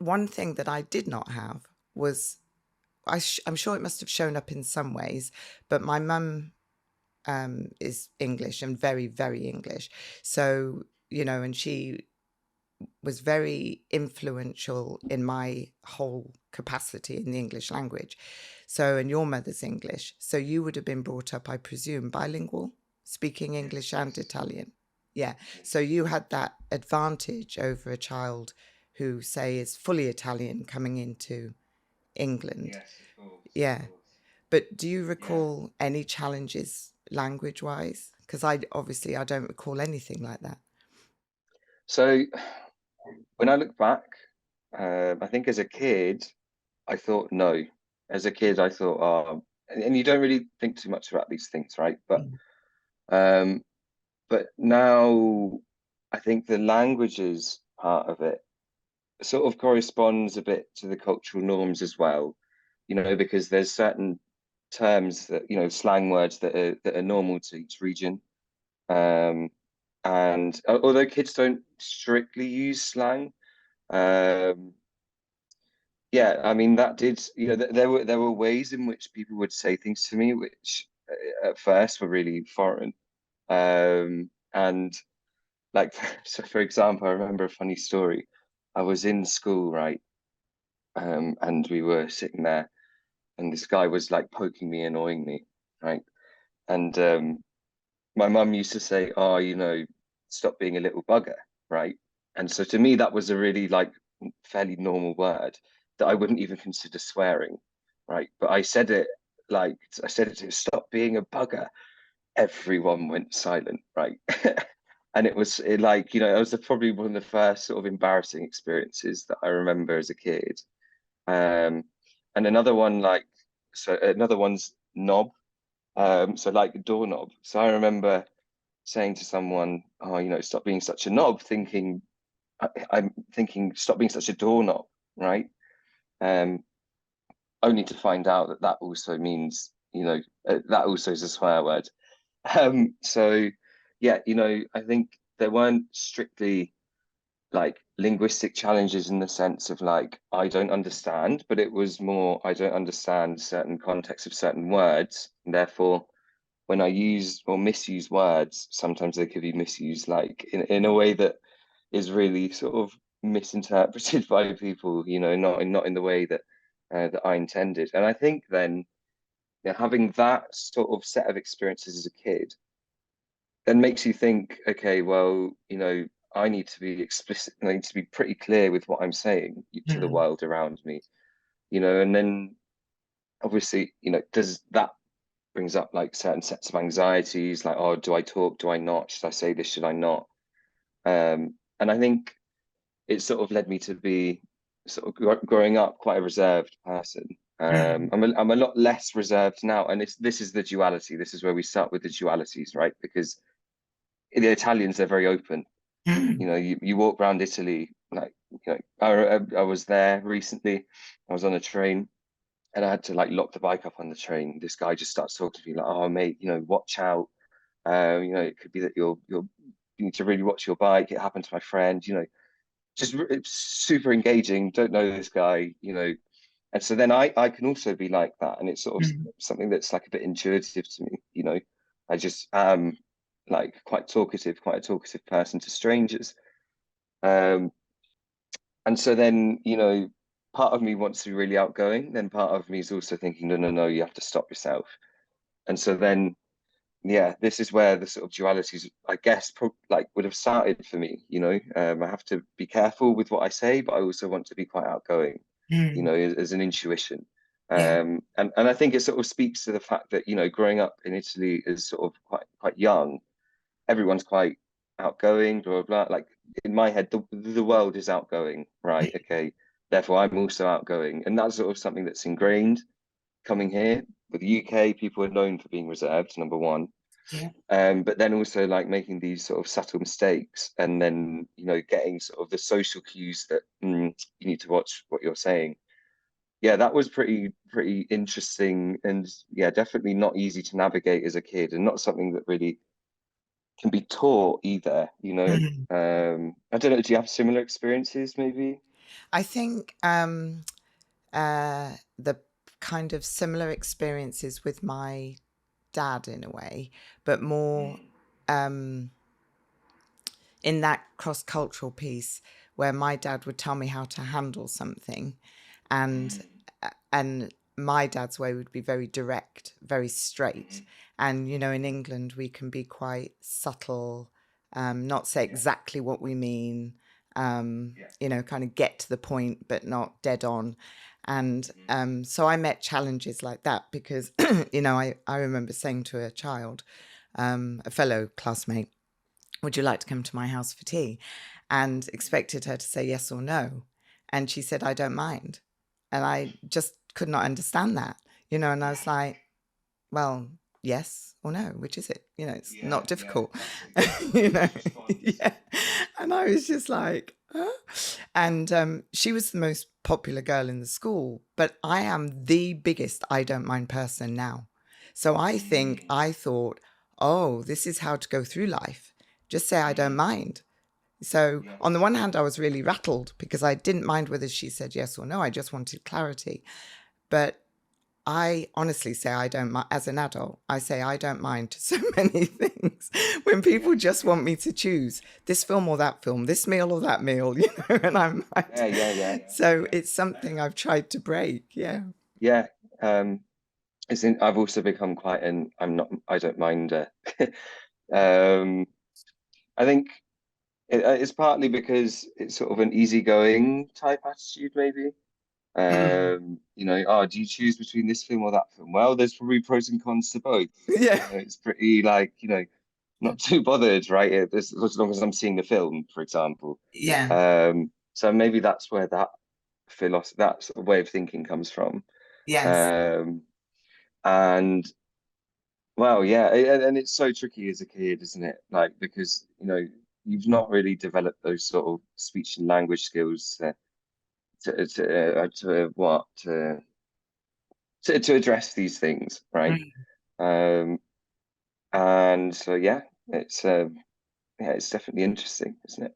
one thing that I did not have was I'm sure it must have shown up in some ways, but my mum is English and very, very English. So, and she was very influential in my whole capacity in the English language. So, and your mother's English. So you would have been brought up, I presume, bilingual, speaking English Yes, and yes, Italian. Yeah. So yes, you had that advantage over a child who, say, is fully Italian coming into England. yes, of course, of Yeah. course. But do you Yeah. recall any challenges language wise? Because I don't recall anything like that. So when I look back, I think as a kid, I thought no. As a kid, I thought, and you don't really think too much about these things, right? Mm. Um, but now I think the languages part of it sort of corresponds a bit to the cultural norms as well, because there's certain terms that, slang words that are normal to each region. Um, and although kids don't strictly use slang, um, yeah, I mean that did, there were ways in which people would say things to me which at first were really foreign. And like, so for example, I remember a funny story. I was in school, right? And we were sitting there, and this guy was like poking me, annoying me, right? And my mum used to say, "Oh, stop being a little bugger," right? And so to me, that was a really like fairly normal word that I wouldn't even consider swearing, right? But I said it to stop being a bugger. Everyone went silent, right? And it was probably one of the first sort of embarrassing experiences that I remember as a kid. Um, and another one's knob. So like doorknob. So I remember saying to someone, "Oh, stop being such a knob," I'm thinking, "Stop being such a doorknob," right? Um, Only to find out that that also means, that also is a swear word. So yeah, I think there weren't strictly like linguistic challenges in the sense of like I don't understand, but it was more I don't understand certain contexts of certain words, and therefore when I use or misuse words, sometimes they could be misused like in a way that is really sort of misinterpreted by people, not in the way that I intended. And I think then, having that sort of set of experiences as a kid then makes you think, okay, well, I need to be explicit, I need to be pretty clear with what I'm saying to the Mm. world around me, and then obviously, does that brings up like certain sets of anxieties, like, oh, do I talk? Do I not? Should I say this? Should I not? And I think it sort of led me to be sort of growing up quite a reserved person. Mm. I'm a lot less reserved now, and this is the duality. This is where we start with the dualities, right? Because the Italians, they're very open. Mm. You walk around Italy, like, I was there recently. I was on a train, and I had to like lock the bike up on the train. This guy just starts talking to me like, "Oh, mate, watch out. It could be that you need to really watch your bike. It happened to my friend. Just it's super engaging. Don't know this guy. And so then I can also be like that, and it's sort of Mm. something that's like a bit intuitive to me. I just am like quite a talkative person to strangers. Um, and so then, part of me wants to be really outgoing. Then part of me is also thinking, no, no, no, you have to stop yourself. And so then, yeah, this is where the sort of dualities, I guess, like would have started for me. I have to be careful with what I say, but I also want to be quite outgoing, Mm. as an intuition. Yeah. And I think it sort of speaks to the fact that, growing up in Italy is sort of quite young, everyone's quite outgoing, blah, blah, blah. Like in my head, the world is outgoing, right? Okay. Therefore, I'm also outgoing. And that's sort of something that's ingrained coming here. With the UK, people are known for being reserved, number one. Yeah. But then also like making these sort of subtle mistakes and then, getting sort of the social cues that you need to watch what you're saying. Yeah, that was pretty interesting and yeah, definitely not easy to navigate as a kid and not something that really can be taught either. Mm. I don't know, do you have similar experiences maybe? I think the kind of similar experiences with my dad in a way, but more um, in that cross cultural piece where my dad would tell me how to handle something, and and my dad's way would be very direct, very straight. And you know, in England, we can be quite subtle, not say exactly what we mean, you know, kind of get to the point, but not dead on. And so I met challenges like that because, you know, I remember saying to a child, a fellow classmate, would you like to come to my house for tea? And expected her to say yes or no. And she said, I don't mind. And I just could not understand that, you know, and I was like, well, yes or no, which is it? You know, it's not difficult, you know, yeah. And I was just like, huh? And she was the most popular girl in the school, but I am the biggest I don't mind person now. So I think I thought, oh, this is how to go through life. Just say I don't mind. So on the one hand, I was really rattled because I didn't mind whether she said yes or no. I just wanted clarity. But I honestly say I don't mind. As an adult, I say I don't mind to so many things. When people just want me to choose this film or that film, this meal or that meal, you know, and I'm like, so it's something I've tried to break. Yeah. Yeah. I've also become quite an I don't mind. Um, I think it's partly because it's sort of an easygoing type attitude, maybe. Mm. You know, oh, do you choose between this film or that film? Well, there's probably pros and cons to both. Yeah. It's pretty like, you know, not too bothered, right? As long as I'm seeing the film, for example. Yeah. So maybe that's where that philosophy, that sort of way of thinking comes from. Yes. Um, and well, yeah, and it's so tricky as a kid, isn't it? Like because you know you've not really developed those sort of speech and language skills to address these things, right? Mm. Um, and so yeah, it's definitely interesting, isn't it?